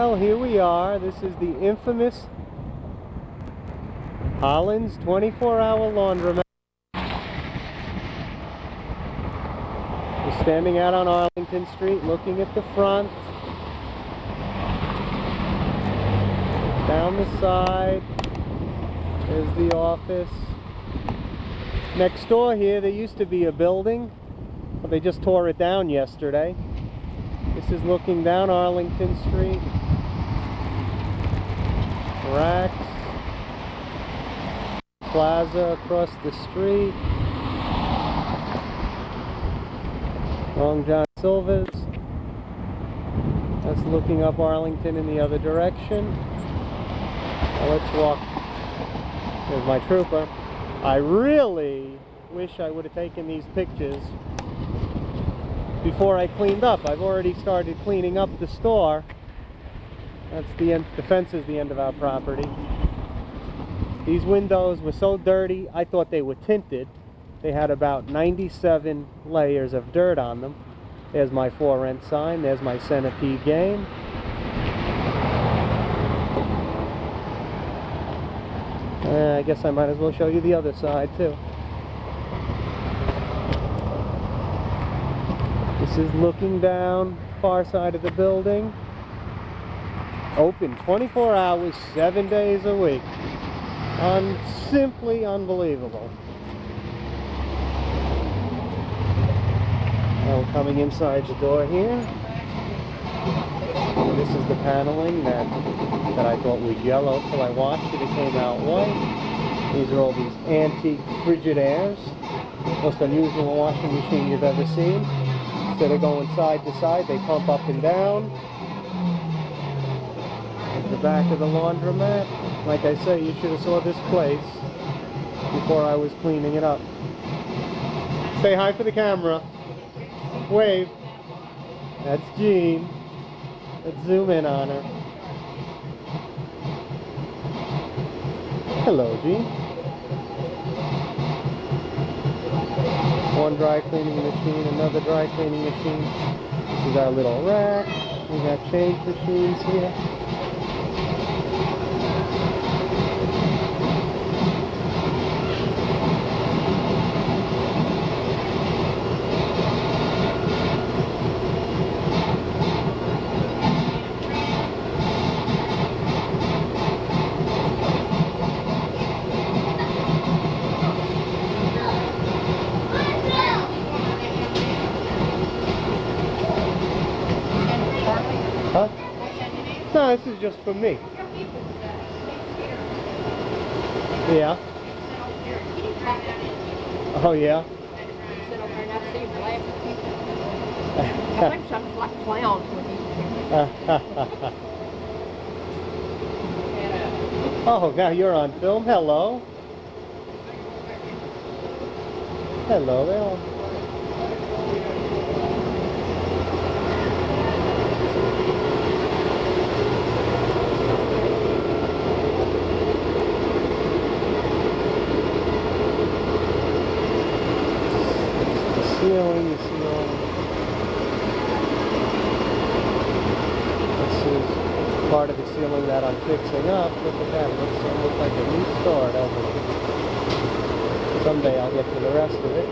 Well, here we are. This is the infamous Holland's 24-hour laundromat. We're standing out on Arlington Street looking at the front. Down the side, there's the office. Next door here, there used to be a building, but they just tore it down yesterday. This is looking down Arlington Street. Racks. Plaza across the street. Long John Silver's. That's looking up Arlington in the other direction. Now let's walk. There's my trooper. I really wish I would have taken these pictures before I cleaned up. I've already started cleaning up the store. That's the end. The fence is the end of our property. These windows were so dirty, I thought they were tinted. They had about 97 layers of dirt on them. There's my for rent sign. There's my Centipede game. I guess I might as well show you the other side too. This is looking down far side of the building. Open 24 hours, 7 days a week. Simply unbelievable. Now we're coming inside the door here. This is the paneling that I thought was yellow till I washed it. It came out white. These are all these antique Frigidairs. Most unusual washing machine you've ever seen. Instead of going side to side, they pump up and down. At the back of the laundromat. Like I say, you should have saw this place before I was cleaning it up. Say hi for the camera. Wave. That's Jean. Let's zoom in on her. Hello, Jean. One dry cleaning machine, another dry cleaning machine. This is our little rack. We got change machines here. Huh? No, this is just for me. Yeah. Oh, yeah. I think something's like clowns when Oh, now you're on film. Hello. Hello there. Ceiling, you see all this is part of the ceiling that I'm fixing up. Look at that, it looks like a new store, doesn't it? Someday I'll get to the rest of it.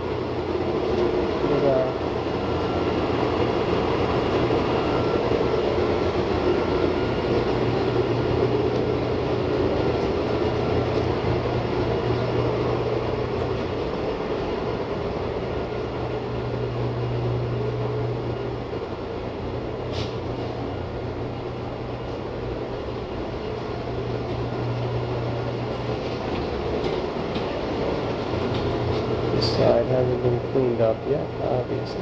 This side hasn't been cleaned up yet, obviously.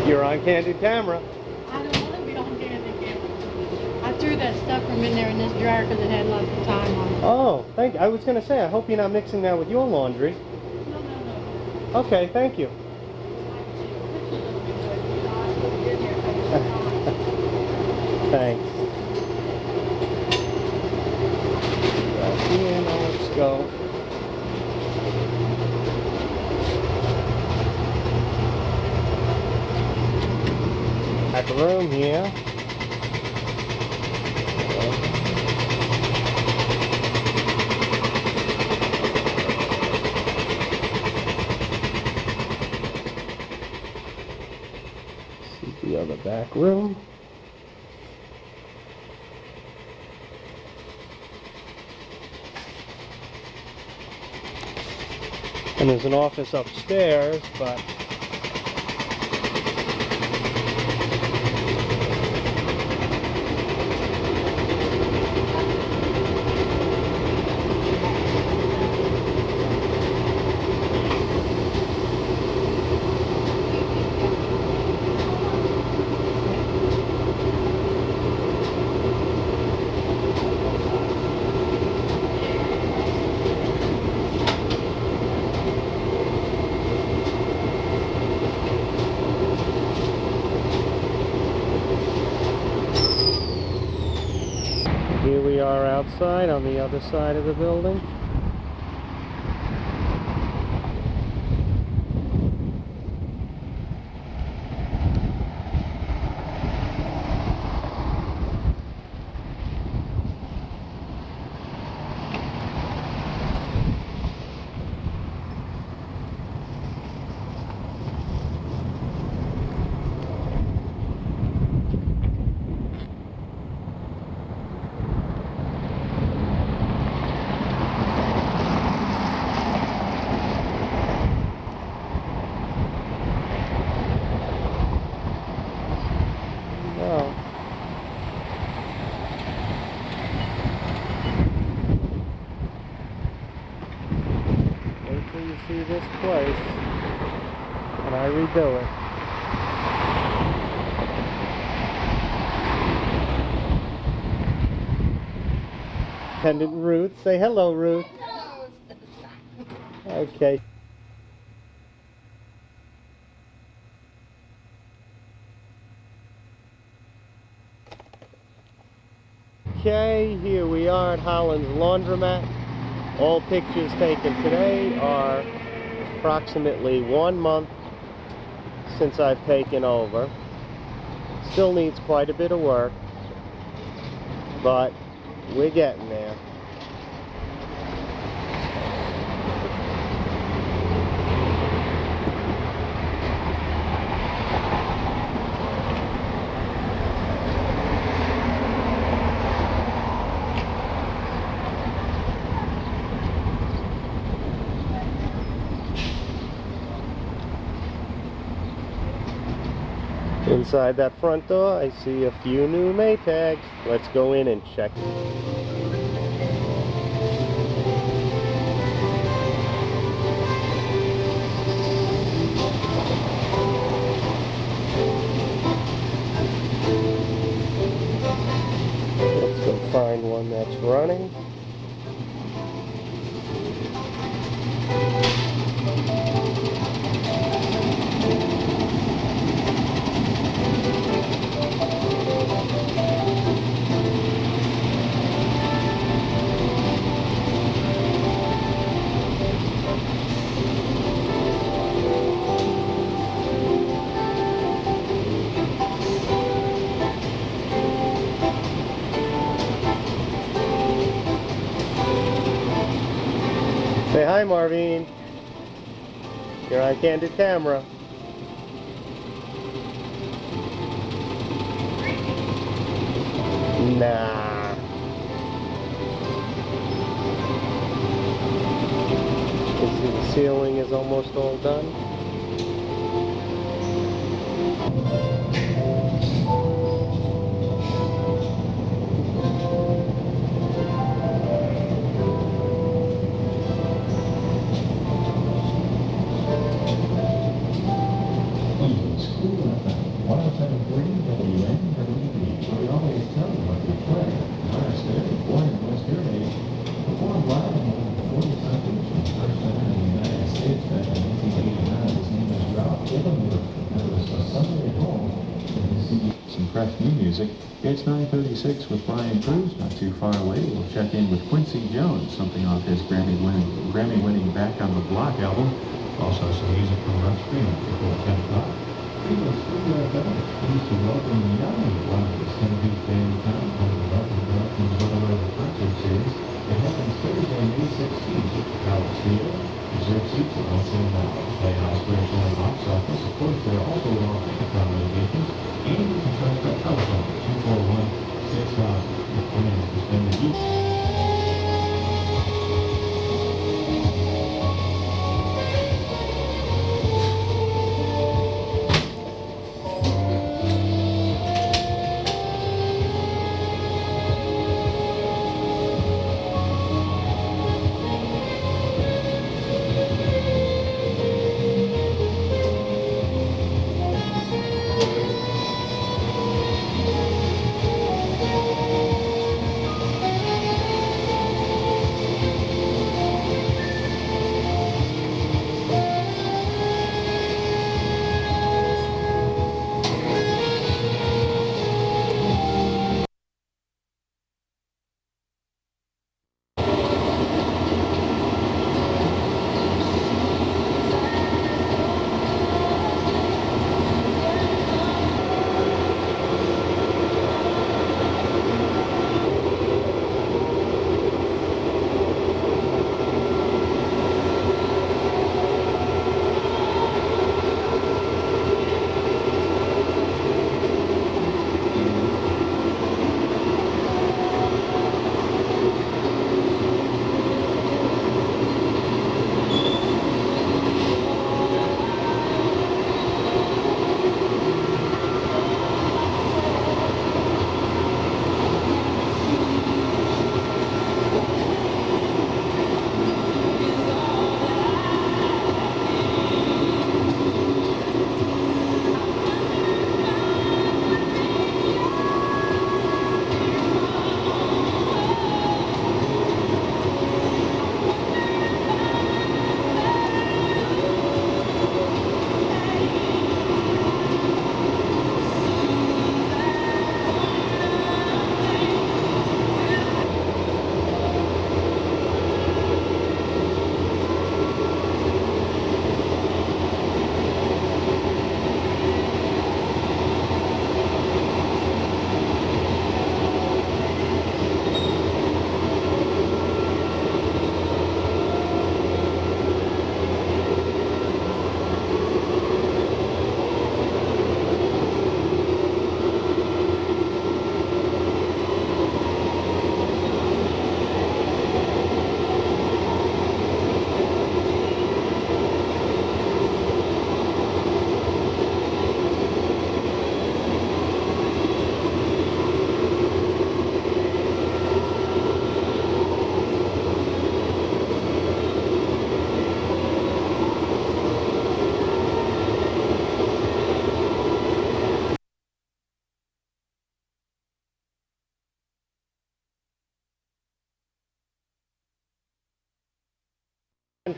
You're on candid camera. I don't want to be on camera. I threw that stuff from in there in this dryer because it had lots of time on it. Oh, thank you. I was going to say, I hope you're not mixing that with your laundry. No, no, no. Okay, thank you. Thanks. Right here, now let's go. Back room here. See the other back room. And there's an office upstairs, but here we are outside on the other side of the building. Wow. Wait till you see this place when I redo it. Attendant Ruth, say hello, Ruth. Okay. Okay, here we are at Holland's Laundromat. All pictures taken today are approximately 1 month since I've taken over. Still needs quite a bit of work, but we're getting there. Inside that front door, I see a few new Maytags. Let's go in and check. Let's go find one that's running. Say hi, Marvin. You're on candid camera. Nah. You see the ceiling is almost all done. Some fresh new music. It's 9:36 with Brian Cruz, not too far away. We'll check in with Quincy Jones, something off his Grammy-winning Back on the Block album. Also some music from Rush Green before 10 o'clock. Pleased to welcome Yanni, one of the 70s band in town, from the Laundromats concert series. It happens Thursday, May 16th at the Palace Theater. Reserved seats are on sale now. Playhouse Square showing box office. Of course, there are also long accommodations. And you can try that telephone, 241-6000. Plans to spend the evening.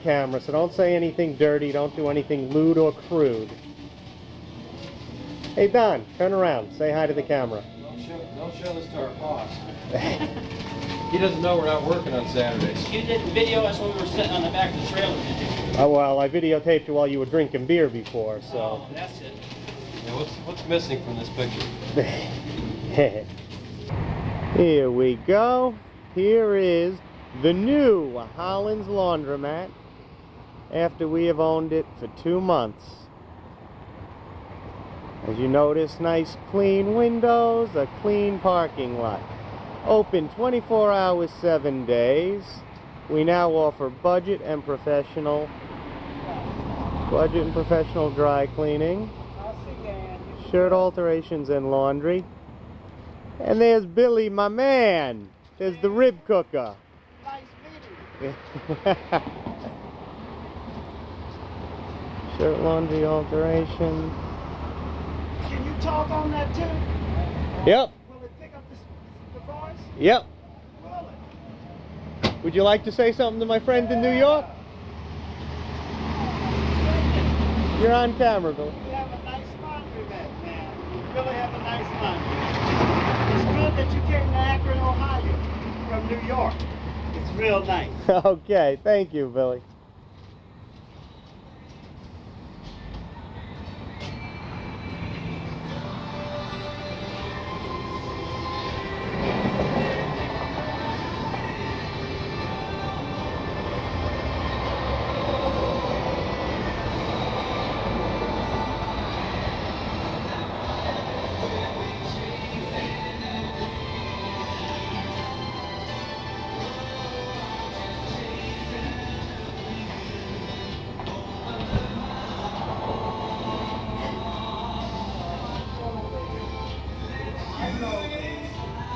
Camera, so don't say anything dirty, don't do anything lewd or crude. Hey Don, turn around, say hi to the camera. Don't show this to our boss. He doesn't know we're not working on Saturdays. You didn't video us when we were sitting on the back of the trailer, did you? Oh well, I videotaped you while you were drinking beer before, so. Oh, that's it. Yeah, what's missing from this picture? Here we go. Here is the new Holland's Laundromat after we have owned it for 2 months. As you notice, nice clean windows, a clean parking lot. Open 24 hours, 7 days. We now offer budget and professional dry cleaning, shirt alterations and laundry. And there's Billy, my man. There's the rib cooker. Nice meeting you. Shirt laundry alteration. Can you talk on that too? Yep. Will it pick up the voice? Yep. Will it? Would you like to say something to my friend in New York? Oh, You're on camera, Bill. you have a nice laundry man. You really have a nice laundry. It's good that you came to Akron, Ohio from New York. It's real nice. Okay, thank you, Billy.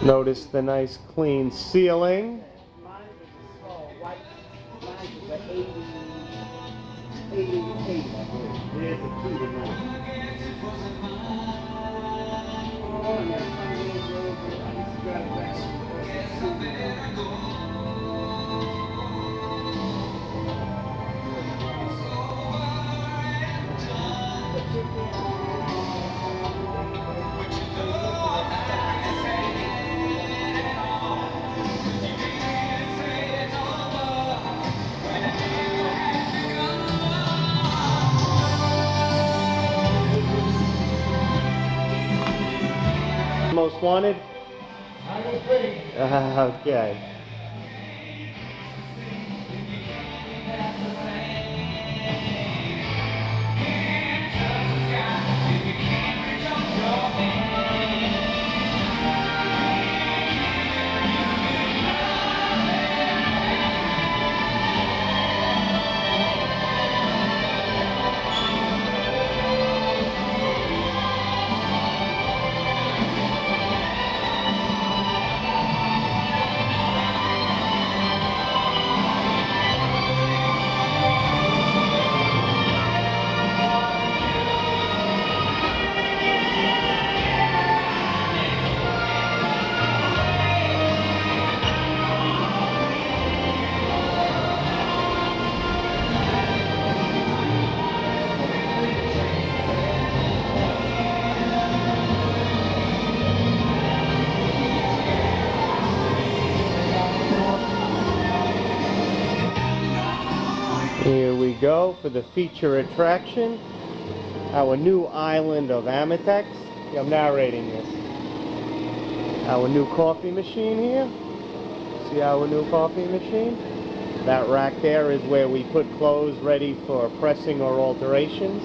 Notice the nice clean ceiling. Mine was a small white. Mine was an 88, I believe. There's a 2 to 9. Oh, and there's some little road where I used to drive back. Most wanted? Okay. Here we go for the feature attraction, our new island of Amitex. Yeah, I'm narrating this. Our new coffee machine here. See our new coffee machine? That rack there is where we put clothes ready for pressing or alterations.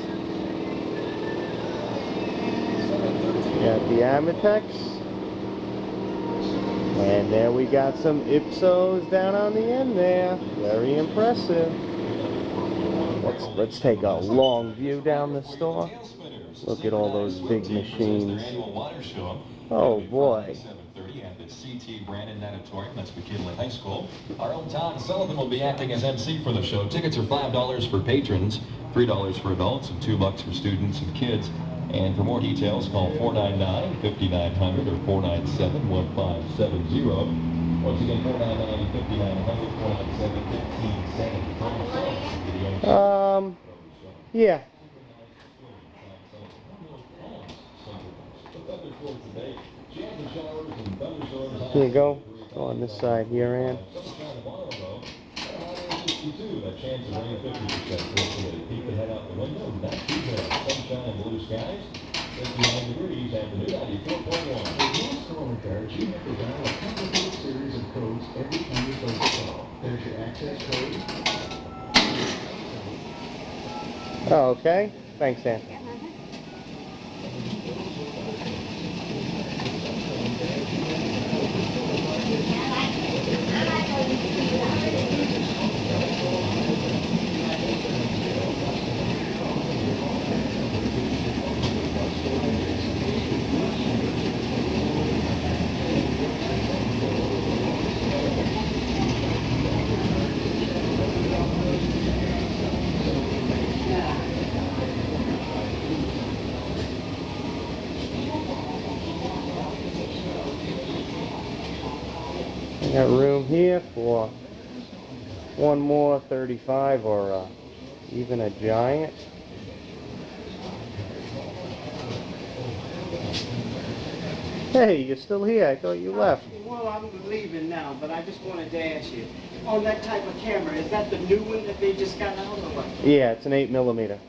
Got the Amitex. And there we got some Ipsos down on the end there. Very impressive. Let's take a long view down the store. Look at all those big machines. Oh boy. At the CT Brandon Natatorium, that's McKinley High School. Our own Todd Sullivan will be acting as MC for the show. Tickets are $5 for patrons, $3 for adults, and $2 for students and kids. And for more details, call 499-5900 or 497-1570. Once again, 499-5900, 497-1570. Yeah. Here you go. Go on this side here, Ann. Oh, okay. Thanks, Ann. I got room here for one more 35 or even a giant. Hey, you're still here. I thought you left. Well, I'm leaving now, but I just wanted to ask you, on that type of camera, is that the new one that they just got out or what? Yeah, it's an 8mm.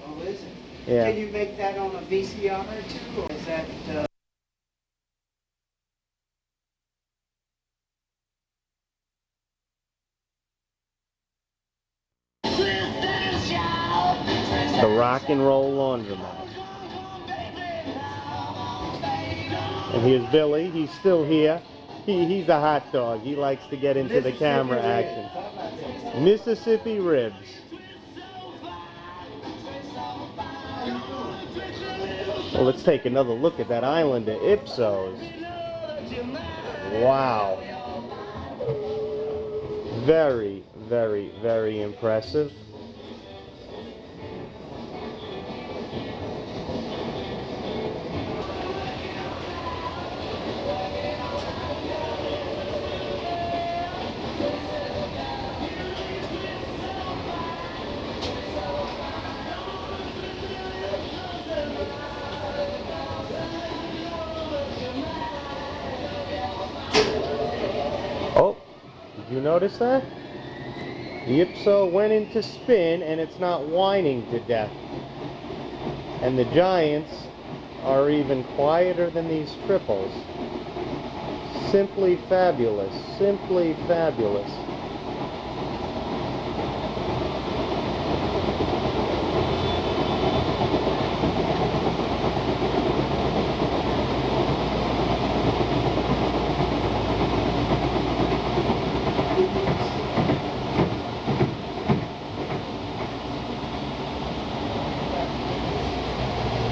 Oh, is it? Yeah. Can you make that on a VCR too, or is that... The Rock and Roll Laundromat. And here's Billy. He's still here. He's a hot dog. He likes to get into the camera action. Mississippi ribs. Well, let's take another look at that island of Ipsos. Wow. Very, very, very impressive. Oh, did you notice that? The Ipso went into spin and it's not whining to death. And the Giants are even quieter than these triples. Simply fabulous, simply fabulous.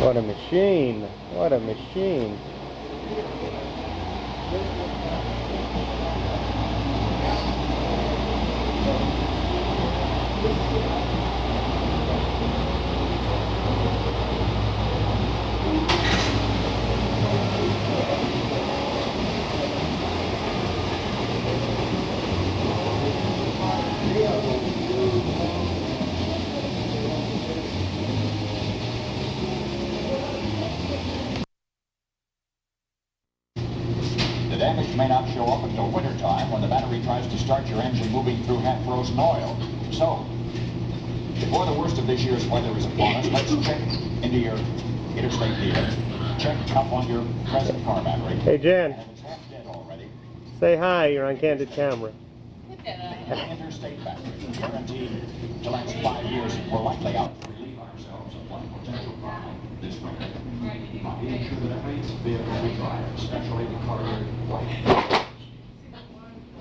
What a machine. What a machine. The damage may not show up until wintertime when the battery tries to start your engine moving through half-frozen oil. So, before the worst of this year's weather is upon us, let's check into your interstate dealer. Check up on your present car battery. Hey, Jan. And it's half dead already. Say hi. You're on Candid Camera. Interstate battery, guaranteed to last 5 years. We're likely out to relieve ourselves of one potential problem this winter. By being sure that every vehicle we drive, especially the colored white,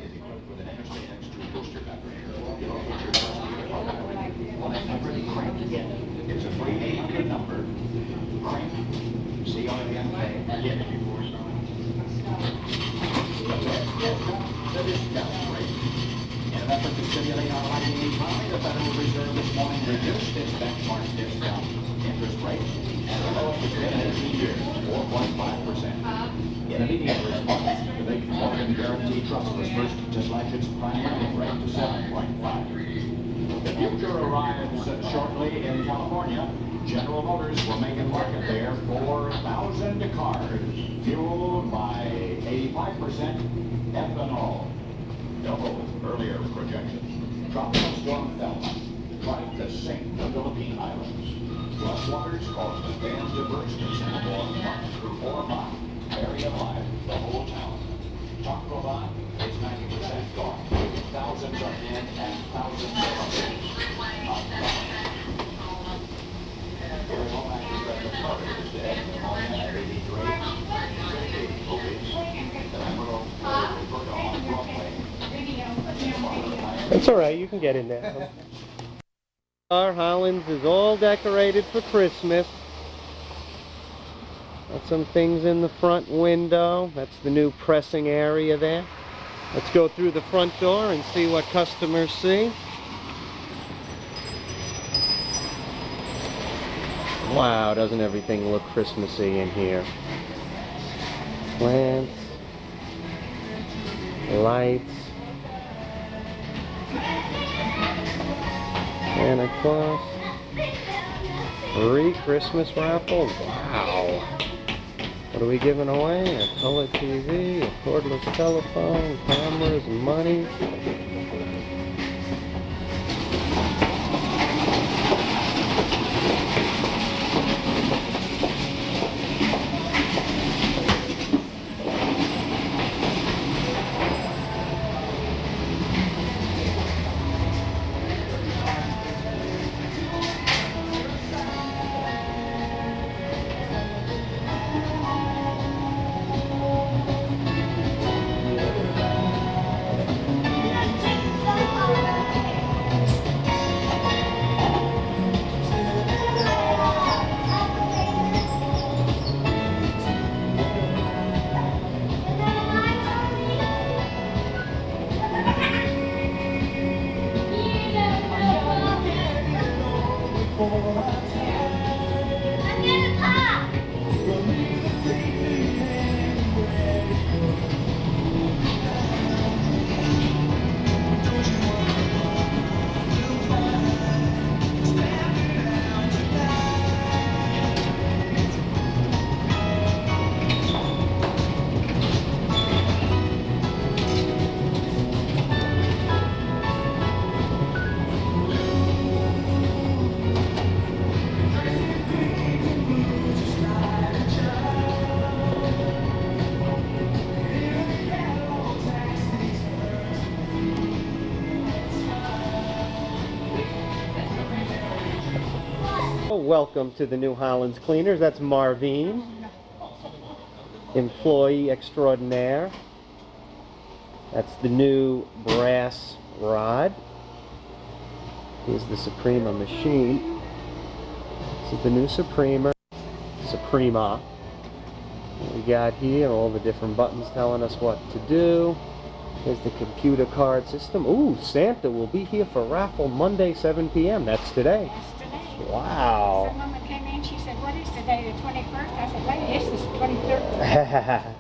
is equipped with an Interstate X2 booster battery. It'll feature first vehicle battery, 100 crank. It's a free 800 number. Crank, C-R-A-N-K, get it. The discount rate. In an effort to stimulate our lighting economy, the Federal Reserve this morning reduced its benchmark discount interest rate and the lowest it's been in 18 years, 4.5%. In immediate response, the big Morgan Guarantee Trust was first to slash its prime lending rate to 7.5. The future arrives shortly in California. General Motors will make a market there 4,000 cars fueled by 85% ethanol. Double earlier projections. Tropical storm Thelma tried to sink the Philippine Islands. Floodwaters caused the dams to burst in San Juan through 4 miles. Buried alive the whole town. Tacloban is 90% gone. Thousands are dead and thousands are dead. Here's all actors that the Florida is dead. All that 83. 50 movies. The Emerald, Roberta on Broadway. That's all right. You can get in there. Our Hollins is all decorated for Christmas. Got some things in the front window. That's the new pressing area there. Let's go through the front door and see what customers see. Wow, doesn't everything look Christmassy in here? Plants, lights, Santa Claus, free Christmas raffle. Wow. The What are we giving away? A color TV, a cordless telephone, cameras, money. Welcome to the New Hollands Cleaners. That's Marvine, employee extraordinaire. That's the new brass rod. Here's the Suprema machine. This is the new Suprema. What we got here, all the different buttons telling us what to do. Here's the computer card system. Ooh, Santa will be here for raffle Monday, 7 p.m. That's today. Wow. Some woman came in, she said, what is today, the 21st? I said, lady, this is the 23rd.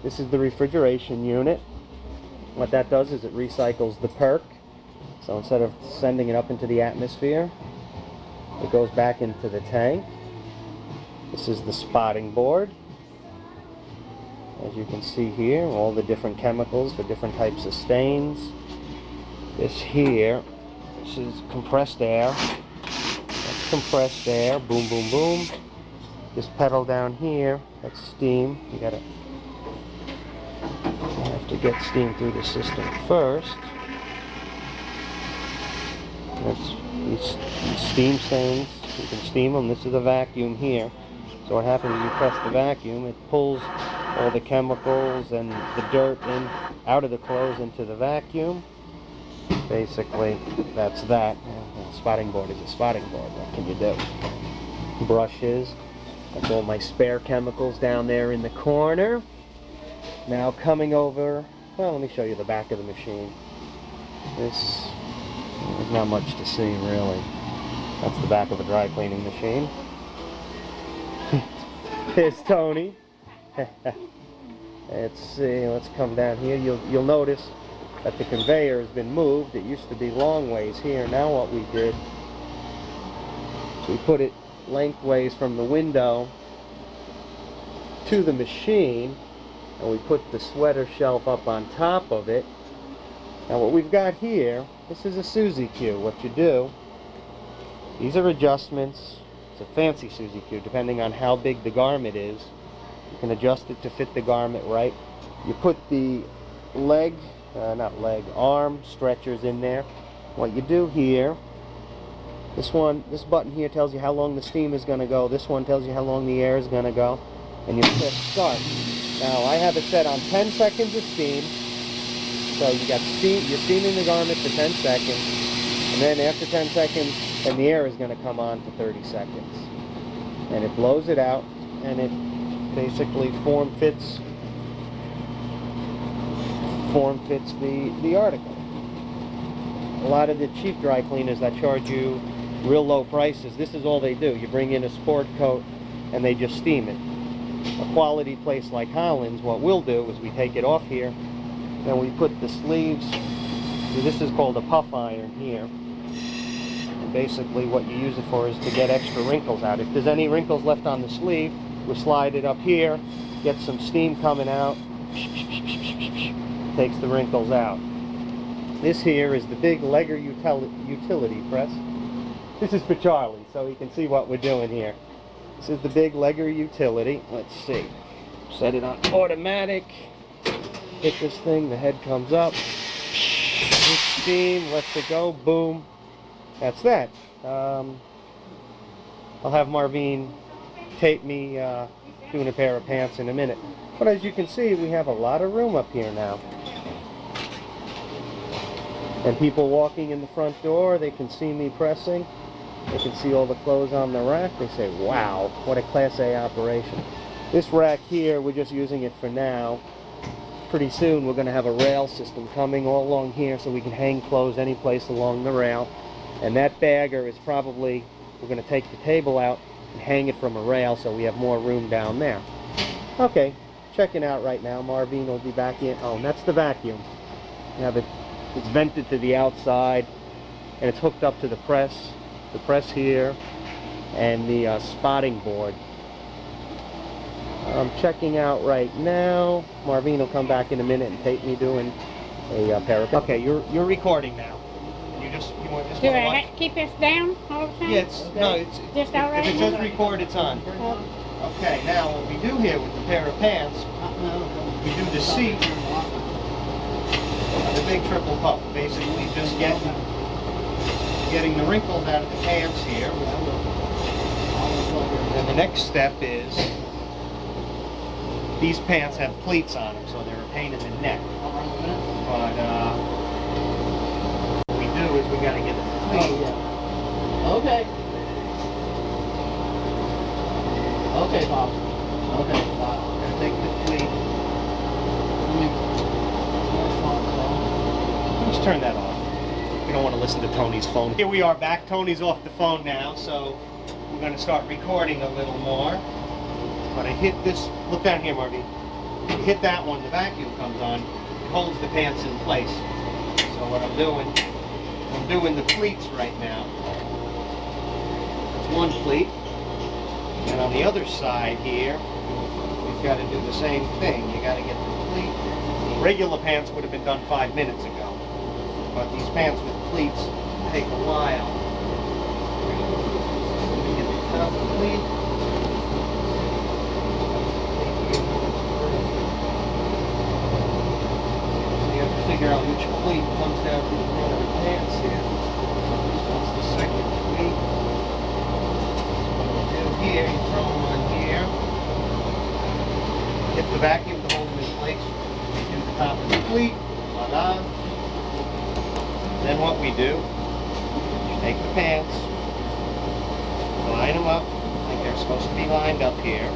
This is the refrigeration unit. What that does is it recycles the perk. So instead of sending it up into the atmosphere, it goes back into the tank. This is the spotting board. As you can see here, all the different chemicals for different types of stains. This here, this is compressed air. Compressed air, boom, boom, boom. This pedal down here, that's steam. You have to get steam through the system first. That's these steam stains. You can steam them. This is a vacuum here. So what happens is you press the vacuum, it pulls all the chemicals and the dirt out of the clothes into the vacuum. Basically, that's that. Spotting board is a spotting board. What can you do? Brushes. That's all my spare chemicals down there in the corner. Now coming over, well, let me show you the back of the machine. There's not much to see, really. That's the back of a dry cleaning machine. Here's Tony. Let's see, let's come down here. You'll notice that the conveyor has been moved. It used to be long ways here. Now what we did, we put it lengthways from the window to the machine, and we put the sweater shelf up on top of it. Now what we've got here, this is a Suzy Q. What you do, these are adjustments. It's a fancy Suzy Q, depending on how big the garment is. You can adjust it to fit the garment right. You put the arm stretchers in there. What you do here, this button here tells you how long the steam is going to go. This one tells you how long the air is going to go. And you press start. Now I have it set on 10 seconds of steam. So you got steam, you're steaming the garment for 10 seconds. And then after 10 seconds, then the air is going to come on for 30 seconds. And it blows it out, and it basically form fits the article. A lot of the cheap dry cleaners that charge you real low prices, this is all they do. You bring in a sport coat and they just steam it. A quality place like Holland's, what we'll do is we take it off here and we put the sleeves, this is called a puff iron here. And basically what you use it for is to get extra wrinkles out. If there's any wrinkles left on the sleeve, We slide it up here, get some steam coming out, takes the wrinkles out. This here is the big Legger utility press. This is for Charlie, so he can see what we're doing here. This is the big Legger utility. Let's see. Set it on automatic. Hit this thing, the head comes up. Steam, lets it go, boom. That's that. I'll have Marvin tape me doing a pair of pants in a minute. But as you can see, we have a lot of room up here now. And people walking in the front door, they can see me pressing. They can see all the clothes on the rack. They say, wow, what a Class A operation. This rack here, we're just using it for now. Pretty soon we're going to have a rail system coming all along here so we can hang clothes any place along the rail. And that bagger is probably, we're going to take the table out and hang it from a rail so we have more room down there. Okay, checking out right now. Marvin will be back in. Oh, and that's the vacuum. You have it, it's vented to the outside and it's hooked up to the press here and the spotting board. I'm checking out right now. Marvin will come back in a minute and tape me doing a pair of... Okay, you're recording now. You want this Do one to I watch? have to keep this down all the time? Yeah, it's Just all right if it says now? record, it's on. Oh. Okay, now what we do here with the pair of pants, we do the seat, the big triple puff, basically just getting the wrinkles out of the pants here. And the next step is, these pants have pleats on them, so they're a pain in the neck. But what we do is we got to get the pleat. Okay. Okay, Pop. Okay. We're going to take the pleat. Let's turn that off. We don't want to listen to Tony's phone. Here we are back. Tony's off the phone now, so we're going to start recording a little more. But I hit this, look down here, Marvin. You hit that one, the vacuum comes on, it holds the pants in place. So what I'm doing the pleats right now. It's one pleat. And on the other side here, we've got to do the same thing. You got to get the pleat. Regular pants would have been done 5 minutes ago. But these pants with pleats take a while. You get the top of the pleat. Figure out which pleat comes down to the front of the pants here. That's the second pleat. What you do here, you throw them on here. Hit the vacuum to hold them in place. Do the top of the pleat. Voila. Then what we do, you take the pants, line them up like they're supposed to be lined up here.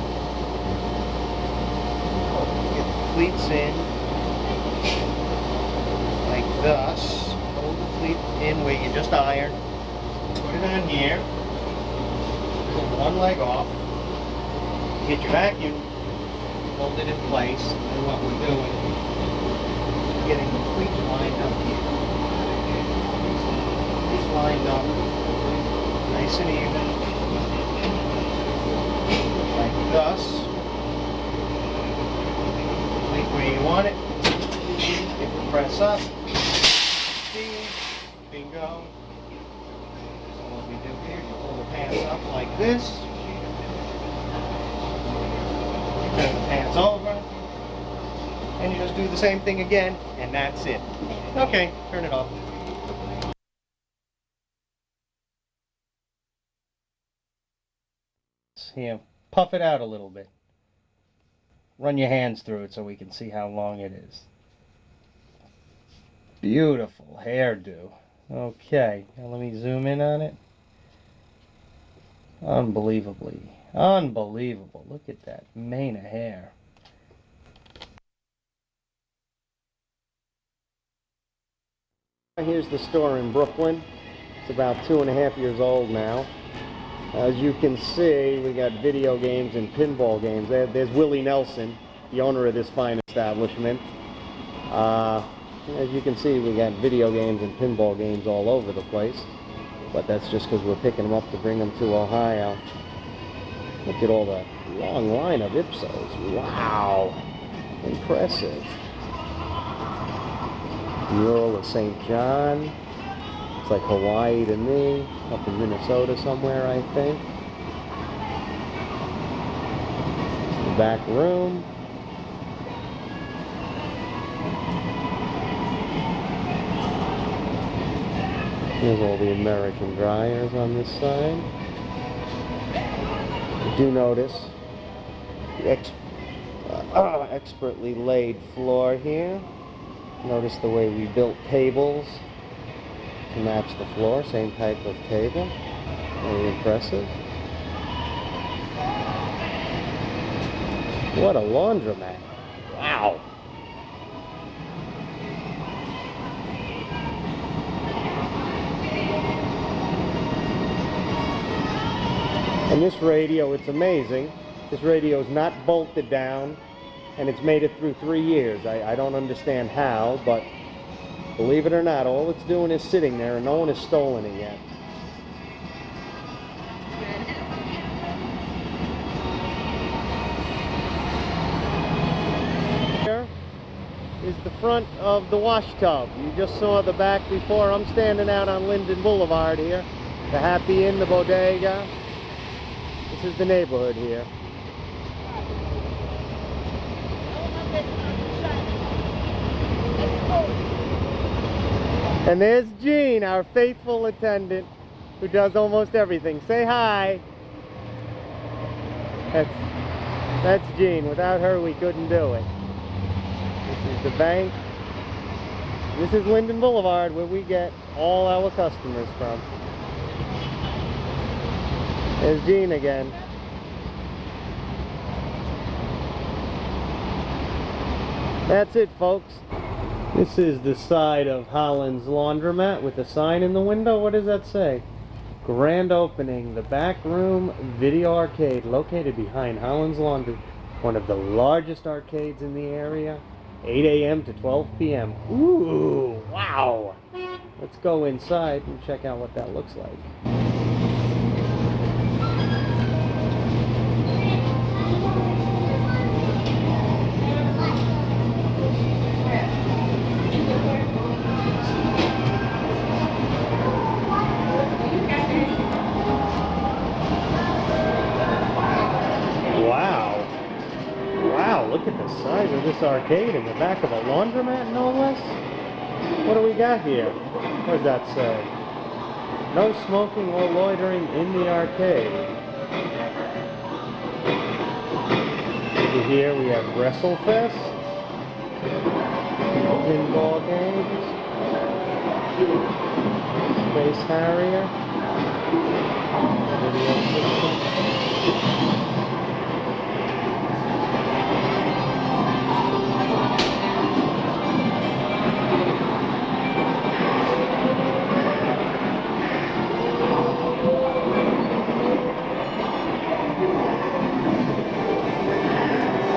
Get the pleats in. Like thus, hold the pleat in where you just ironed, put it on here, pull one leg off, hit your vacuum, hold it in place, and what we're doing is getting the pleat lined up here. It's lined up nice and even, like thus, pleat where you want it, hit the press up. Bingo. So what we do here, you pull the pants up like this. You turn the pants over. And you just do the same thing again, and that's it. Okay, turn it off. Here, puff it out a little bit. Run your hands through it so we can see how long it is. Beautiful hairdo. Okay, now let me zoom in on it. Unbelievable. Look at that mane of hair. Here's the store in Brooklyn. It's about 2.5 years old now. As you can see, we got video games and pinball games. There's Willie Nelson, the owner of this fine establishment. As you can see, we got video games and pinball games all over the place, but that's just because we're picking them up to bring them to Ohio. Look at all the long line of Ipsos. Wow. Impressive. Mural of St. John. It's like Hawaii to me. Up in Minnesota somewhere, I think. It's the back room. Here's all the American dryers on this side. You do notice the expertly laid floor here. Notice the way we built tables to match the floor, same type of table. Very impressive. What a laundromat. Wow. And this radio, it's amazing. This radio is not bolted down, and it's made it through 3 years. I don't understand how, but believe it or not, all it's doing is sitting there, and no one has stolen it yet. Here is the front of the wash tub. You just saw the back before. I'm standing out on Linden Boulevard here. The Happy Inn, the bodega. This is the neighborhood here. And there's Jean, our faithful attendant, who does almost everything. Say hi. That's Jean. Without her, we couldn't do it. This is the bank. This is Linden Boulevard, where we get all our customers from. There's Jean again. That's it, folks. This is the side of Holland's Laundromat with a sign in the window. What does that say? Grand opening, the back room video arcade located behind Holland's Laundry. One of the largest arcades in the area. 8 a.m. to 12 p.m. Ooh, wow. Let's go inside and check out what that looks like. Look at the size of this arcade in the back of a laundromat, no less. What do we got here? What does that say? No smoking or loitering in the arcade. Over here we have WrestleFest, pinball games, Space Harrier, video system.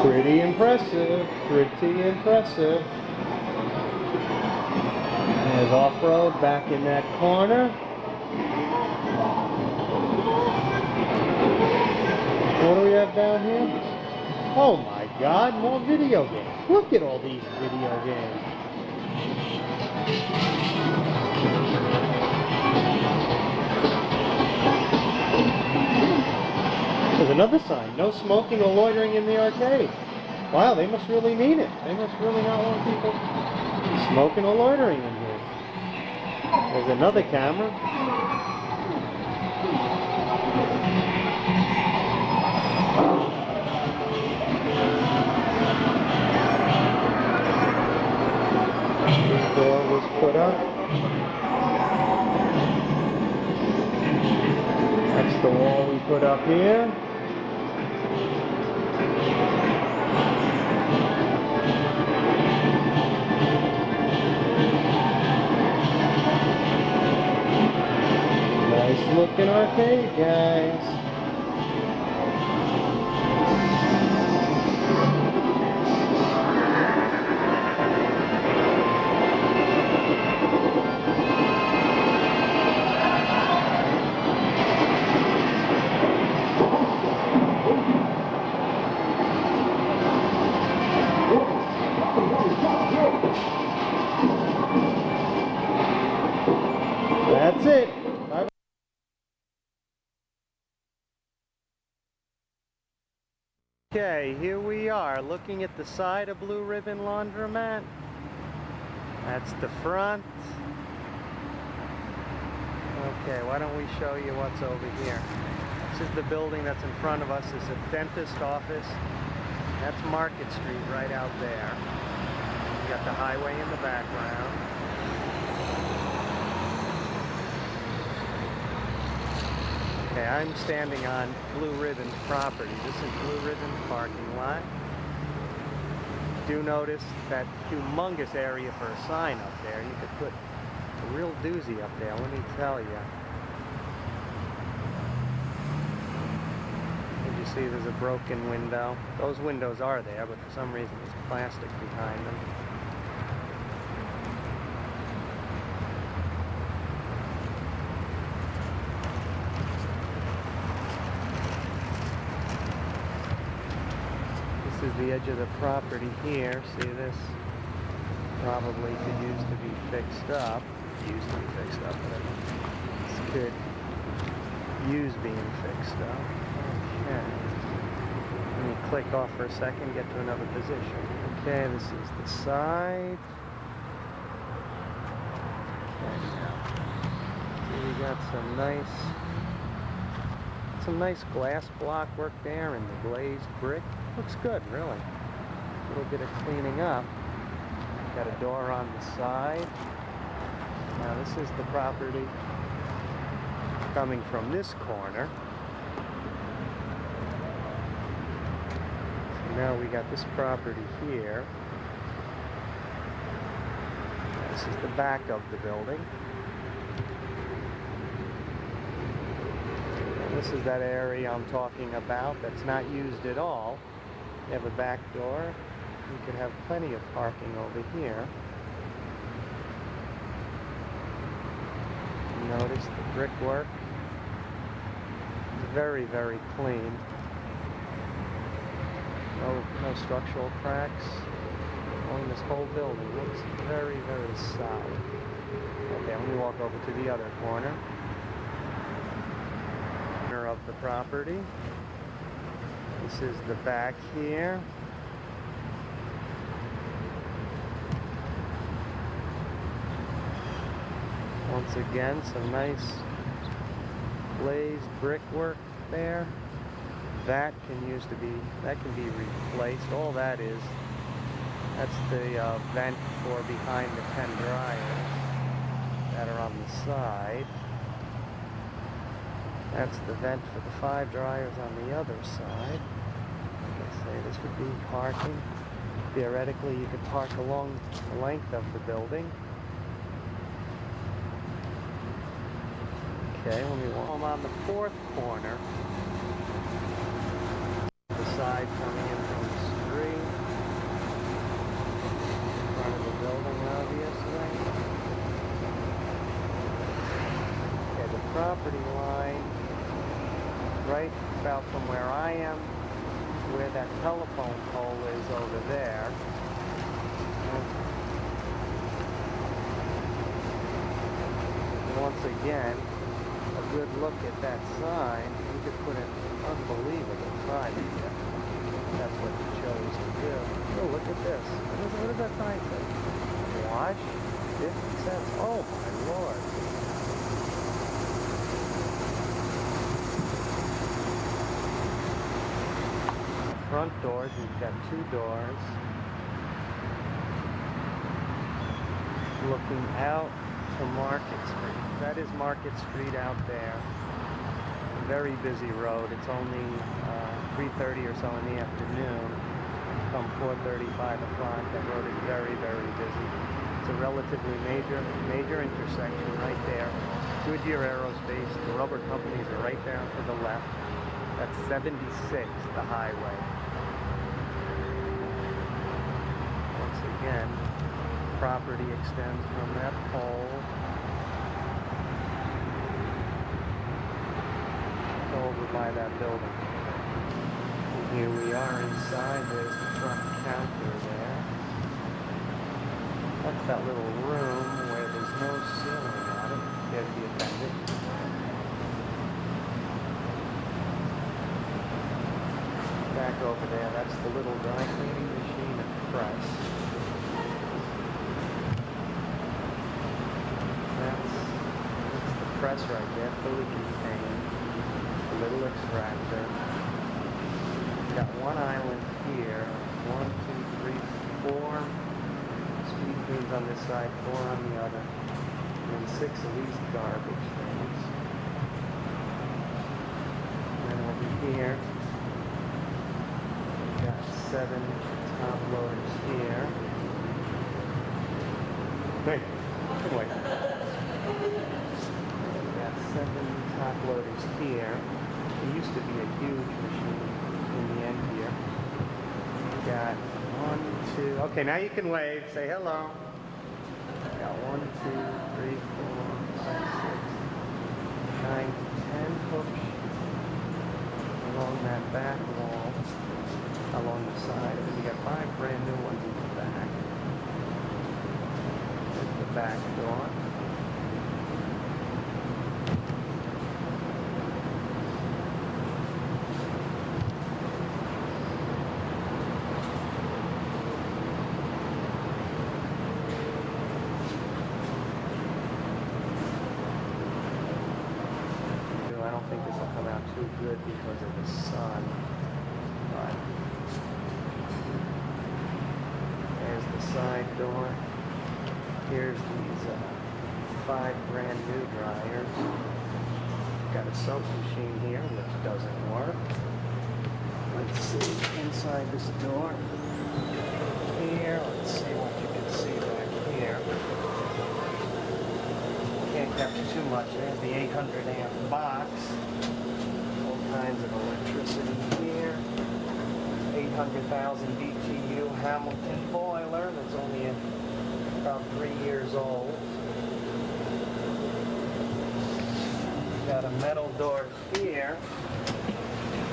Pretty impressive, pretty impressive. There's off-road back in that corner. What do we have down here? Oh my God, more video games. Look at all these video games. There's another sign, no smoking or loitering in the arcade. Wow, they must really mean it. They must really not want people smoking or loitering in here. There's another camera. This door was put up. That's the wall we put up here. Nice looking arcade, guys. Okay, here we are looking at the side of Blue Ribbon Laundromat. That's the front. Okay, why don't we show you what's over here. This is the building that's in front of us. It's a dentist office. That's Market Street right out there. You got the highway in the background. Okay, I'm standing on Blue Ribbon's property. This is Blue Ribbon's parking lot. Do notice that humongous area for a sign up there. You could put a real doozy up there, let me tell you. As you see, there's a broken window. Those windows are there, but for some reason there's plastic behind them. This is the edge of the property here. See this? Probably could use to be fixed up. Used to be fixed up, but this could use being fixed up. Okay. Let me click off for a second, get to another position. Okay, this is the side. Okay, now. So we got some nice glass block work there and the glazed brick. Looks good, really. A little bit of cleaning up. Got a door on the side. Now this is the property coming from this corner. So now we got this property here. This is the back of the building. And this is that area I'm talking about that's not used at all. You have a back door. You could have plenty of parking over here. Notice the brickwork. It's very, very clean. No structural cracks along this whole building. Looks very, very solid. Okay, let me walk over to the other corner. Corner of the property. This is the back here. Once again, some nice glazed brickwork there. That can be replaced. All that's the vent for behind the 10 dryers that are on the side. That's the vent for the 5 dryers on the other side. Like I say, this would be parking. Theoretically, you could park along the length of the building. Okay, let me walk. I'm on the 4th corner. The side coming in from the street. In front of the building, obviously. Okay, the property line, right about from where I am, where that telephone pole is over there. And once again, a good look at that sign. You could put an unbelievable sign in there. That's what you chose to do. Oh, look at this. What does that sign say? Wash 50 cents. Oh my Lord. Front doors, we've got 2 doors. Looking out to Market Street. That is Market Street out there. Very busy road. It's only 3:30 or so in the afternoon. Come 4:30, 5 o'clock, that road is very, very busy. It's a relatively major intersection right there. Goodyear Aerospace, the rubber companies are right there to the left. That's 76, the highway. Once again, property extends from that pole over by that building. And here we are inside. There's the front counter there. That's that little room where there's no ceiling on it. There's the appendix. Back back over there, that's the little dry cleaning machine and press. That's the press right there, fully contained. A little extractor. Got one island here. 1, 2, 3, 4 speed cleans on this side, 4 on the other. And 6 of these garbage things. And then over here, we've got 7 top loaders here. Hey, come away. We've got 7 top loaders here. It used to be a huge machine in the end here. We've got 1, 2, okay, now you can wave, say hello. Got 1, 2, 3, 4, 5, 6, 9, 10 hooks along that back wall, along the side. And then you got 5 brand new ones in the back. There's the back door. I don't think this will come out too good because of the sun. But there's the side door. Here's these 5 brand new dryers. Got a soap machine here which doesn't work. Let's see inside this door. Here, let's see what you can see back here. Can't capture too much. There's the 800 amp box. All kinds of electricity here. 800,000 BTU Hamilton boiler that's only about 3 years old. Got a metal door here.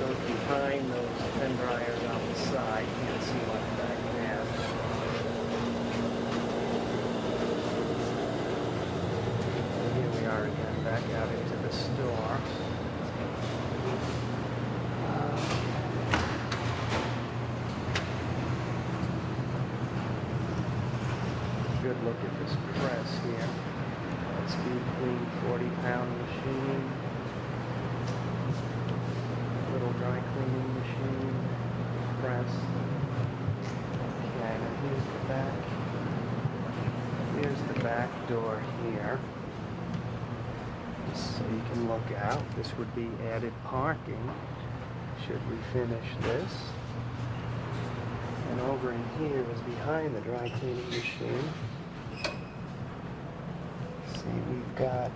Goes behind those 10 dryers on the side. Can't see much back there. Here we are again, back out into the store. Good look at this press here. Speed clean 40-pound machine. Little dry cleaning machine. Press. Okay, now here's the back. Here's the back door here. So you can look out. This would be added parking should we finish this. And over in here is behind the dry cleaning machine. See, we've got,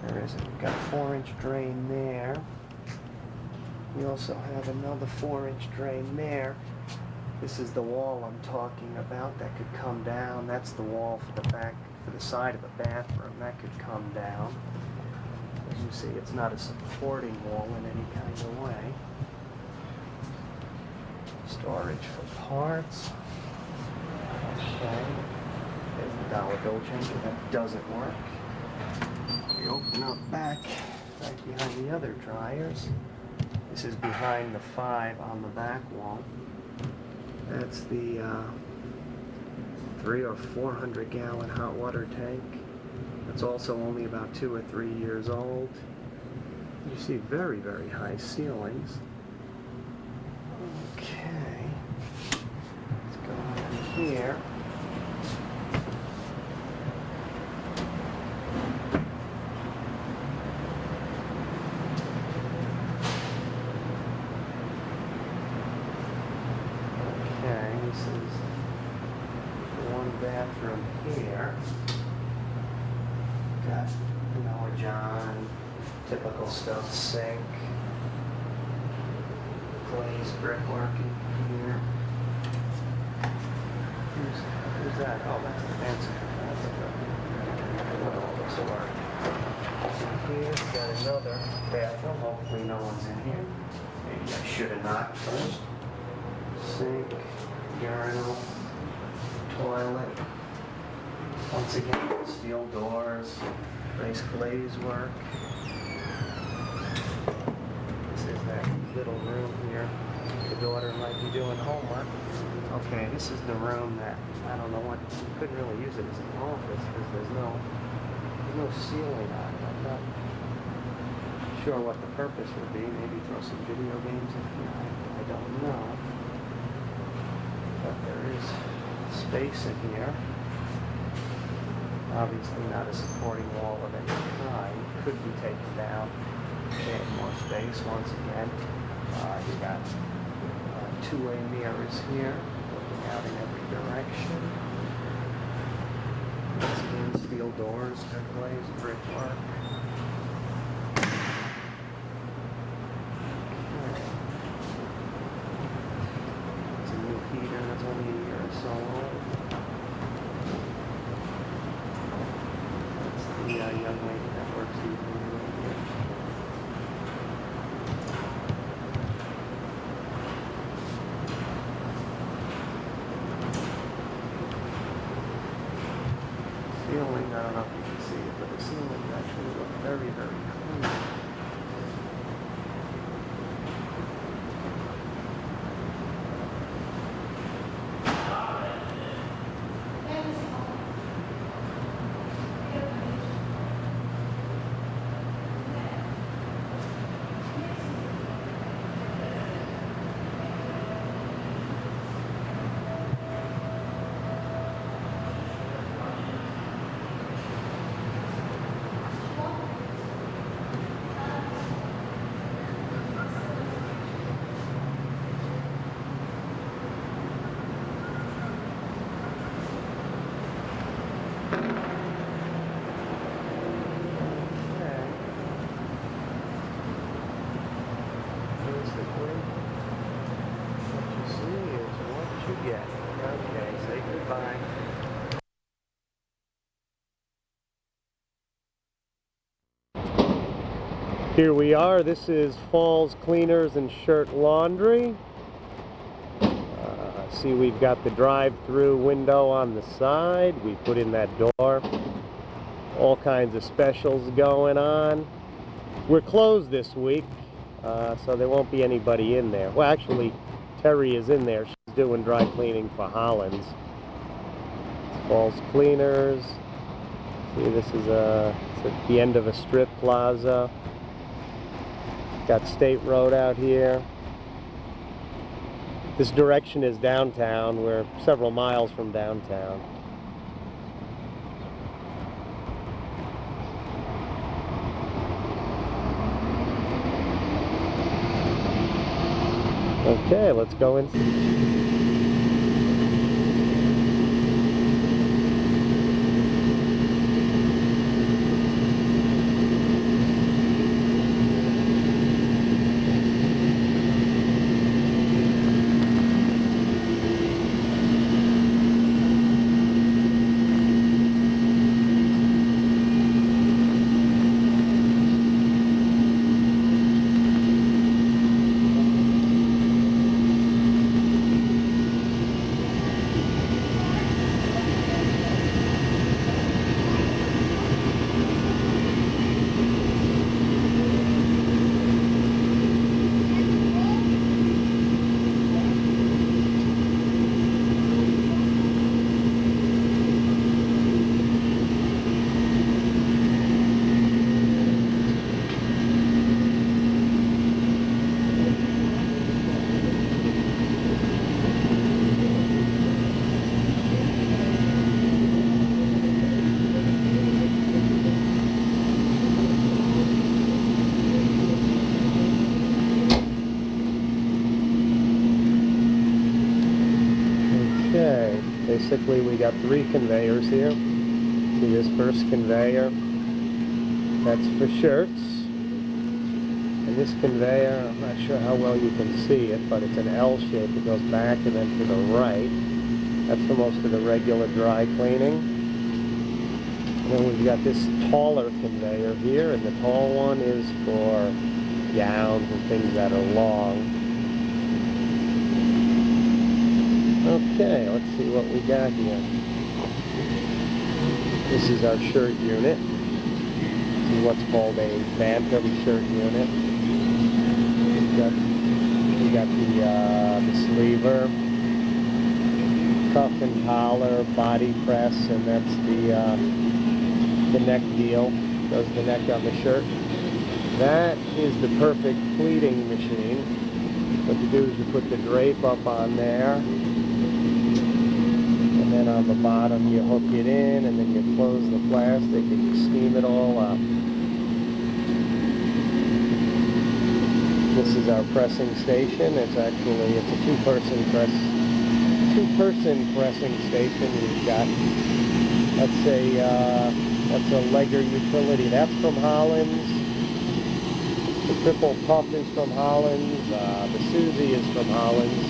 we've got a 4-inch drain there. We also have another 4-inch drain there. This is the wall I'm talking about that could come down. That's the wall for the back, for the side of the bathroom. That could come down. As you see, it's not a supporting wall in any kind of way. Storage for parts. Okay. There's the dollar bill changer. That doesn't work. We open up back behind the other dryers. This is behind the 5 on the back wall. That's the 300 or 400 gallon hot water tank. It's also only about 2 or 3 years old. You see very, very high ceilings. Okay. Let's go in here. Okay, this is one bathroom here. Got, you know, a John, typical stuff, sink, glazed brickwork in here. Who's that? Oh, that's the fancy. That's what all this work. Here's got another bathroom. Hopefully no one's in here. Maybe I should have knocked first. Sink, urinal, toilet. Once again, steel doors, nice glaze work. This is that little room here. daughter might be doing homework. Okay, this is the room that, I don't know what, you couldn't really use it as an office because there's no ceiling on it. I'm not sure what the purpose would be. Maybe throw some video games in here. I don't know. But there is space in here. Obviously not a supporting wall of any kind. Could be taken down. Add more space once again. You got two-way mirrors here, looking out in every direction. Once again, steel doors, good glazed brickwork. It's a new heater that's only a year or so old. That's the young lady that works here. Ceiling, I don't know if you can see it, but the ceiling actually looks very, very clean. Okay, say goodbye. Here we are. This is Falls Cleaners and Shirt Laundry. See, we've got the drive-through window on the side. We put in that door. All kinds of specials going on. We're closed this week, so there won't be anybody in there. Well, actually, Terry is in there. She's doing dry cleaning for Hollins. Falls Cleaners. See, this is it's at the end of a strip plaza. Got State Road out here. This direction is downtown. We're several miles from downtown. Okay, let's go in. Okay, basically we got 3 conveyors here. See this first conveyor? That's for shirts. And this conveyor, I'm not sure how well you can see it, but it's an L shape. It goes back and then to the right. That's for most of the regular dry cleaning. And then we've got this taller conveyor here, and the tall one is for gowns and things that are long. Okay, let's see what we got here. This is our shirt unit. This is what's called a bantam shirt unit. We got the sleever, cuff and collar, body press, and that's the neck deal. Does the neck on the shirt. That is the perfect pleating machine. What you do is you put the drape up on there, and then on the bottom you hook it in, and then you close the plastic and you steam it all up. This is our pressing station. It's a two-person pressing station. We've got, that's a Legger utility. That's from Holland's. The triple puff is from Holland's. The Susie is from Holland's.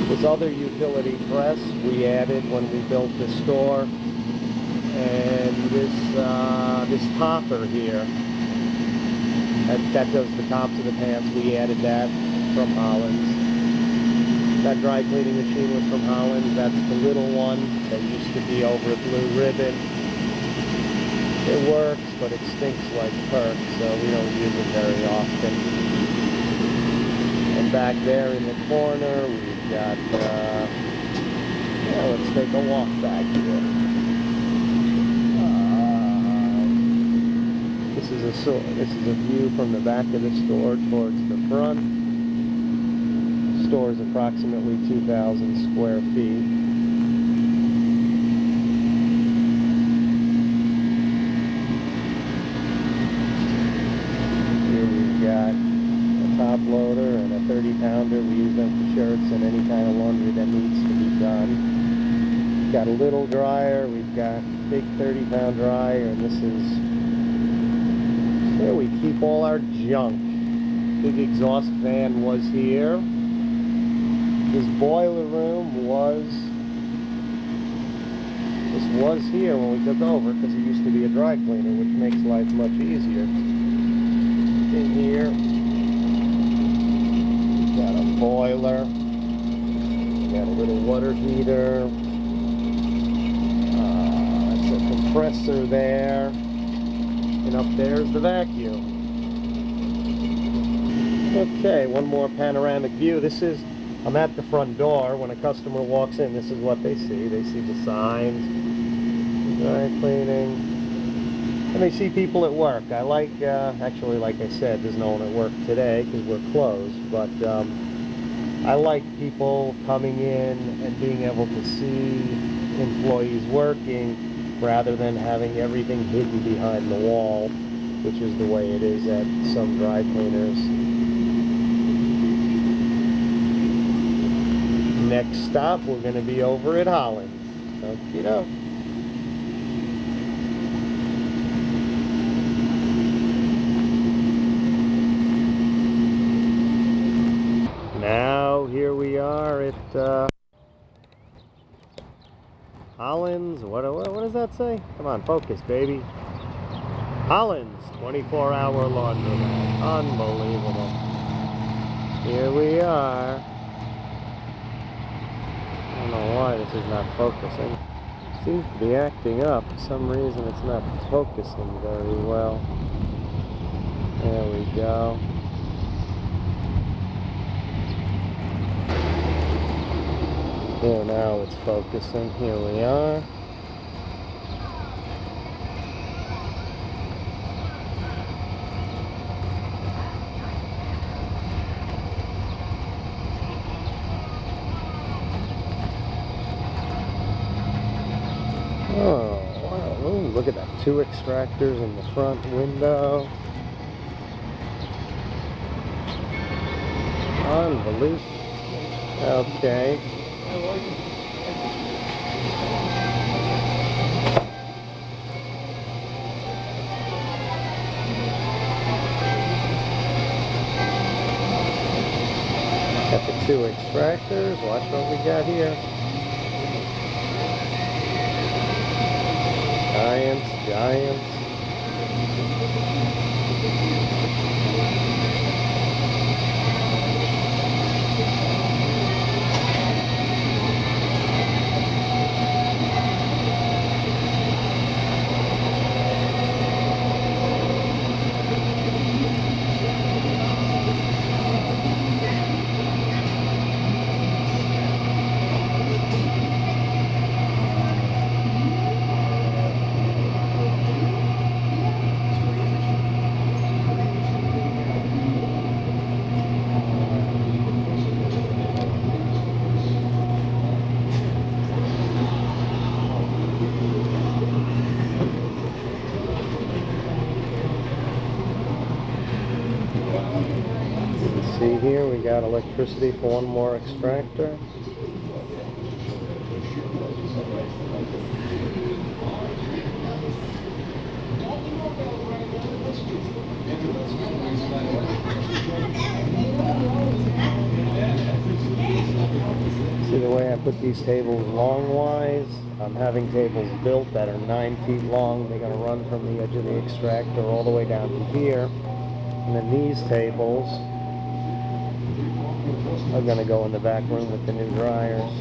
This other utility press we added when we built the store, and this topper here. That does the tops of the pants. We added that from Holland's. That dry cleaning machine was from Holland's. That's the little one that used to be over at Blue Ribbon. It works, but it stinks like perk, so we don't use it very often. And back there in the corner, we've got, let's take a walk back here. This is a view from the back of the store towards the front. The store is approximately 2,000 square feet. Here we've got a top loader and a 30-pounder. We use them for shirts and any kind of laundry that needs to be done. We've got a little dryer. We've got a big 30-pound dryer, and this is where we keep all our junk. Big exhaust fan was here. This boiler room was here when we took over, because it used to be a dry cleaner, which makes life much easier. In here, we've got a boiler. We've got a little water heater. That's a compressor there. And up there's the vacuum. Okay, one more panoramic view. I'm at the front door. When a customer walks in, this is what they see. They see the signs, dry cleaning, and they see people at work. I like, actually, like I said, there's no one at work today because we're closed, but I like people coming in and being able to see employees working, rather than having everything hidden behind the wall, which is the way it is at some dry cleaners. Next stop, we're going to be over at Holland's. Okie doke. Now, here we are at Holland's, what does that say? Come on, focus, baby. Holland's 24-hour laundromat. Unbelievable. Here we are. I don't know why this is not focusing. It seems to be acting up. For some reason, it's not focusing very well. There we go. There, now it's focusing. Here we are. Oh, wow. Ooh, look at that. 2 extractors in the front window. Unbelievable. Okay. Got the 2 extractors. Watch what we got here. Giants. got electricity for one more extractor. See the way I put these tables long-wise? I'm having tables built that are 9 feet long. They're going to run from the edge of the extractor all the way down to here. And then these tables are going to go in the back room with the new dryers.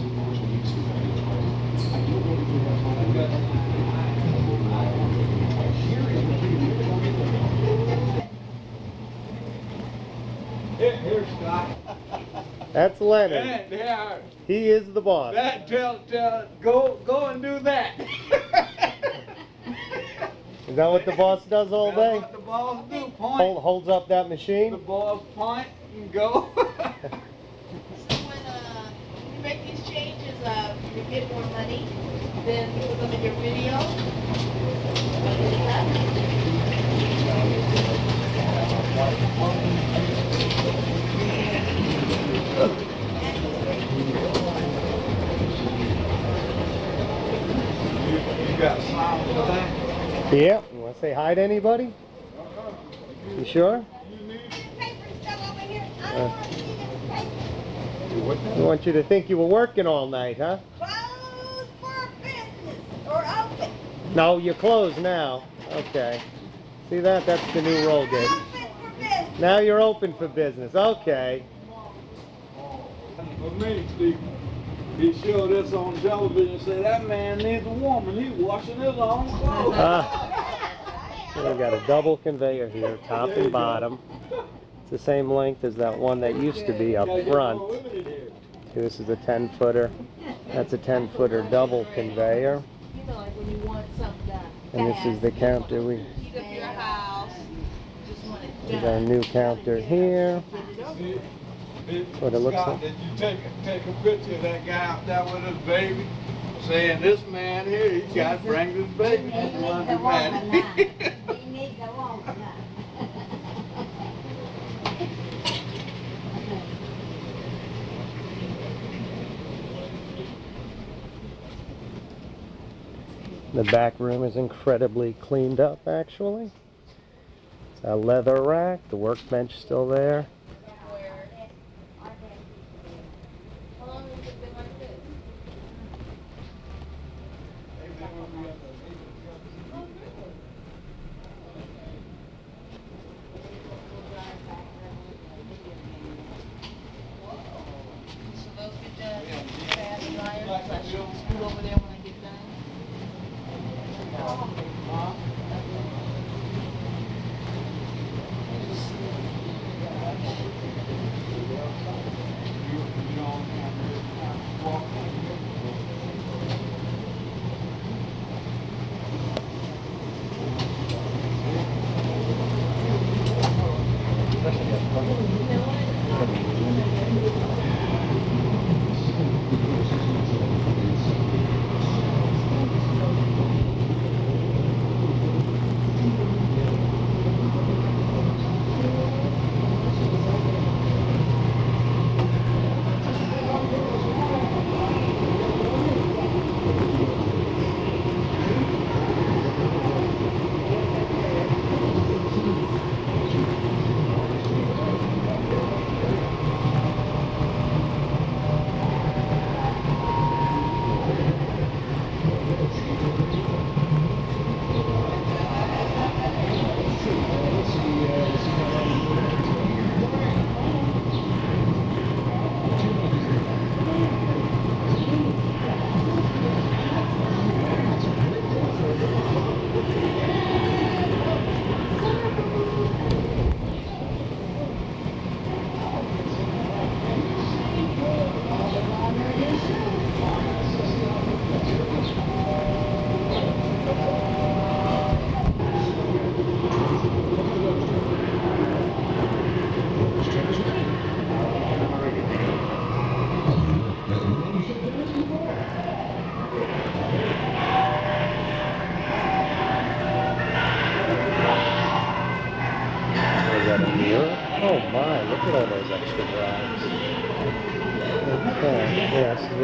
Here's Scott. That's Leonard. Yeah. He is the boss. Go and do that. Is that what the boss does all day? That's what the boss do. Point. Holds up that machine? The boss point and go. So when you make these changes, you get more money, then you put them in your video. You got sound for that? Yeah. You want to say hi to anybody? You sure? We want you to think you were working all night, huh? Closed for business or open. No, you're closed now. Okay. See that? That's the new roll gate. Open for business. Now you're open for business. Okay. For me, Steve, he showed us on television and said, that man needs a woman. He's washing his own clothes. So we've got a double conveyor here, top and bottom. It's the same length as that one that used to be up front. See, this is a 10-footer. That's a 10-footer double conveyor. You know, like when you want something done. And this is the counter. Heat up your house. Just want it We got a new counter here. What it looks like. Did you take a picture of that guy out there with his baby? Saying this man here, he got to bring this baby to the laundromat. He needs a woman now. The back room is incredibly cleaned up, actually. It's a leather rack, the workbench still there. How long has it been like this? So those get done fast, dryers, I should scoot over there when I get done.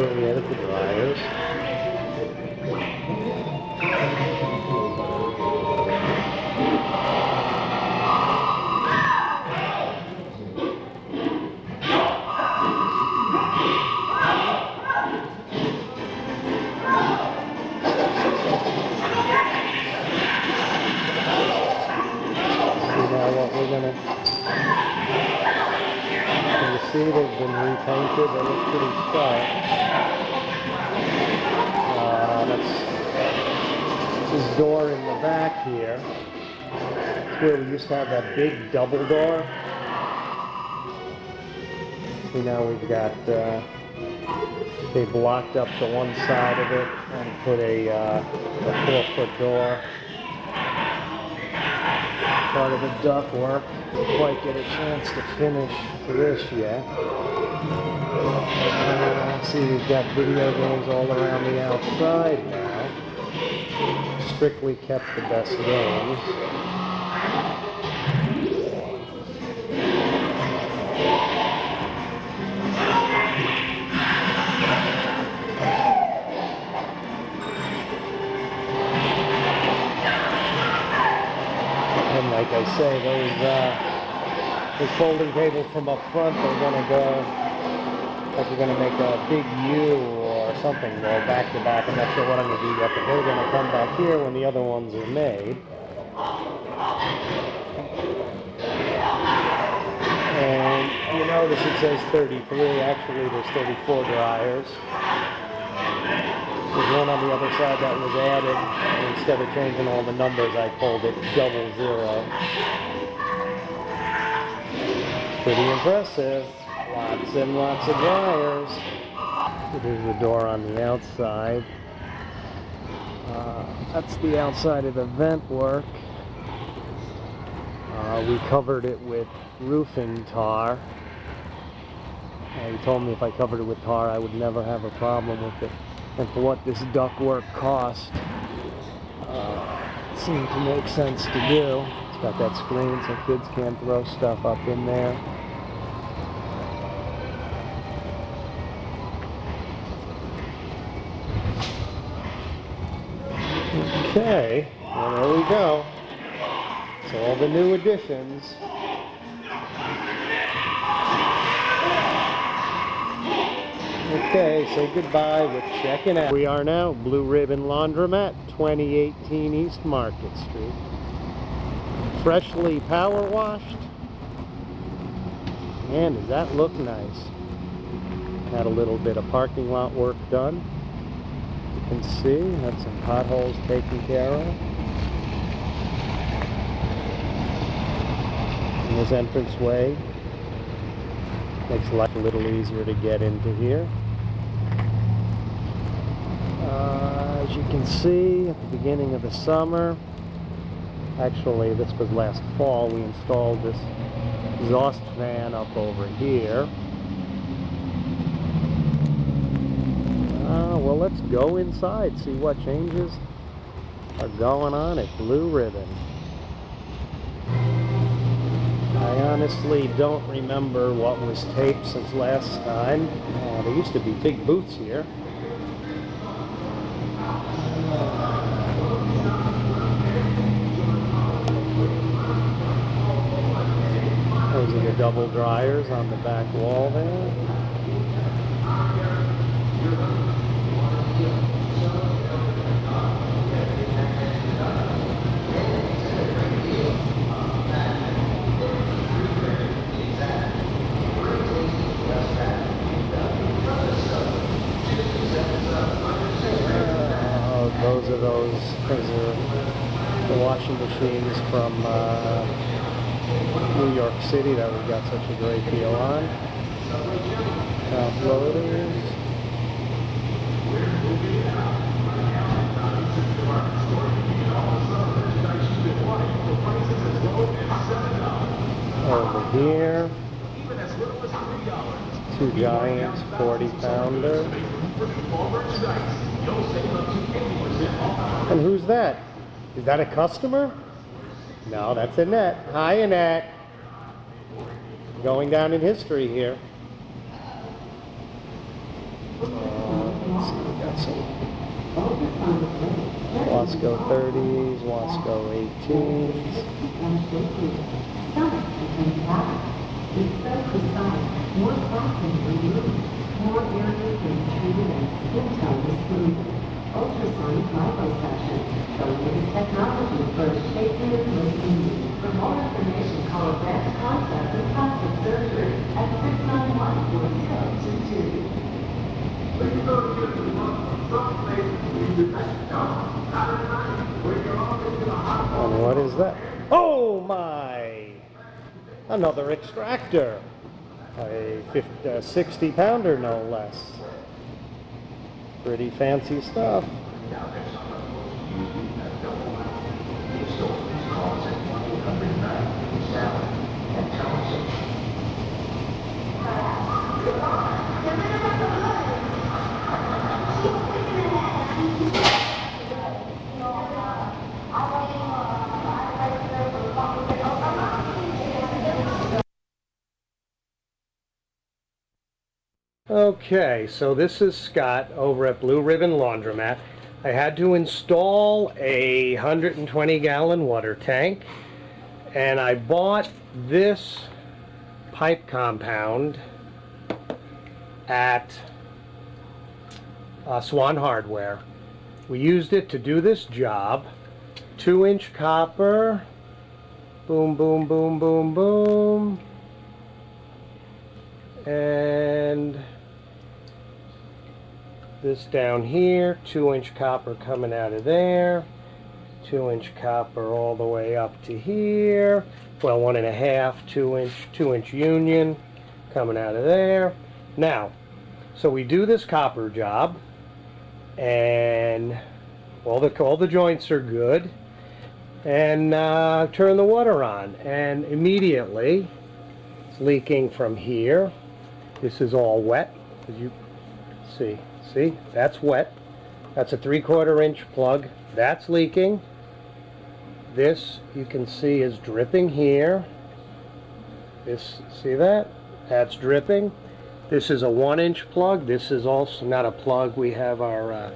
where we edit the dryers. See, they've been repainted. They look pretty sharp. That's this door in the back here. It's where we used to have that big double door. See, now we've got, they blocked up the one side of it and put a 4-foot door. Part of the ductwork. Didn't quite get a chance to finish this yet. See, we've got video games all around the outside now. Strictly kept the best games. And like I say, those folding tables from up front are going to go, like you're going to make a big U or something, go back to back. I'm not sure what I'm going to do yet, but they're going to come back here when the other ones are made. And you notice it says 33, actually there's 34 dryers. There's one on the other side that was added. Instead of changing all the numbers, I called it 00. Pretty impressive. Lots and lots of dryers. Here's the door on the outside. That's the outside of the vent work. We covered it with roofing tar. He told me if I covered it with tar, I would never have a problem with it. And for what this ductwork cost, it seemed to make sense to do. It's got that screen so kids can't throw stuff up in there. Okay, well there we go. So all the new additions. Okay, say goodbye. We're checking out. We are now Blue Ribbon Laundromat, 2018 East Market Street. Freshly power washed. Man, does that look nice. Had a little bit of parking lot work done. You can see, had some potholes taken care of. And this entranceway makes life a little easier to get into here. As you can see, at the beginning of the summer, actually this was last fall, we installed this exhaust fan up over here. Well, let's go inside, see what changes are going on at Blue Ribbon. I honestly don't remember what was taped since last time. There used to be big booths here. Those are the double dryers on the back wall there. Those are the washing machines from New York City that we got such a great deal on. Top loaders. Over here, 2 Giants 40-pounder. And who's that? Is that a customer? No, that's Annette. Hi, Annette. Going down in history here. Awesome. Wasco 30s, Wasco 18s. It's so precise, more plastic removed, more areas than treated and skin tone is smooth. Ultrasonic liposuction, the latest technology for a shapelier looking you. For more information, call Advanced Concept of Plastic Surgery at 691-4022. And what is that? Oh my! Another extractor. A 60-pounder, no less. Pretty fancy stuff. Okay, so this is Scott over at Blue Ribbon Laundromat. I had to install a 120-gallon water tank, and I bought this pipe compound at Swan Hardware. We used it to do this job. 2-inch copper, boom, boom, boom, boom, boom, and this down here, 2-inch copper coming out of there, 2-inch copper all the way up to here, well, 1.5, 2-inch union coming out of there. Now, so we do this copper job, and all the joints are good, and turn the water on, and immediately it's leaking from here. This is all wet, as you see. See, that's wet. That's a 3/4 inch plug. That's leaking. This, you can see, is dripping here. This, see that? That's dripping. This is a 1-inch plug. This is also not a plug. We have our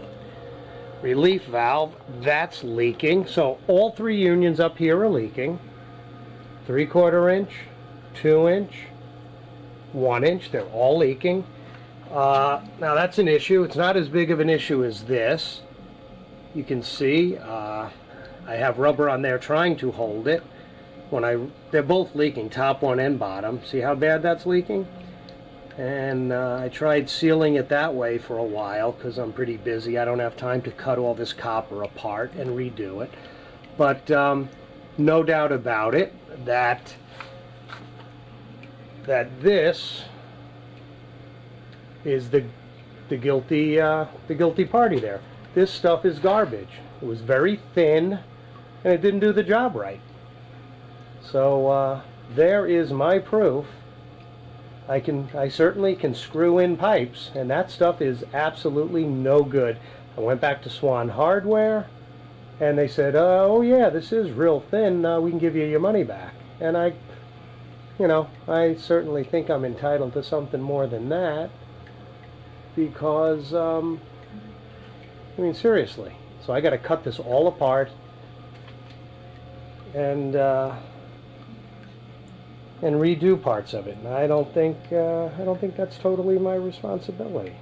relief valve. That's leaking. So all 3 unions up here are leaking. 3/4 inch, 2-inch, 1-inch. They're all leaking. Now that's an issue. It's not as big of an issue as this. You can see I have rubber on there trying to hold it. They're both leaking, top one and bottom. See how bad that's leaking? And I tried sealing it that way for a while because I'm pretty busy. I don't have time to cut all this copper apart and redo it. But no doubt about it that this is the guilty party there. This stuff is garbage. It was very thin, and it didn't do the job right. So there is my proof. I certainly can screw in pipes, and that stuff is absolutely no good. I went back to Swan Hardware, and they said, "Oh yeah, this is real thin. We can give you your money back." And I certainly think I'm entitled to something more than that. Because, I mean, seriously. So I got to cut this all apart and redo parts of it. And I don't think that's totally my responsibility.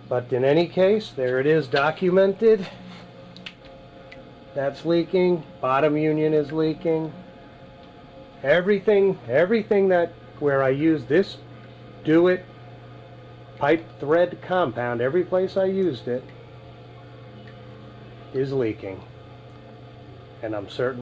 But in any case, there it is, documented. That's leaking. Bottom union is leaking. Everything that where I use this Do-It pipe thread compound, every place I used it is leaking, and I'm certain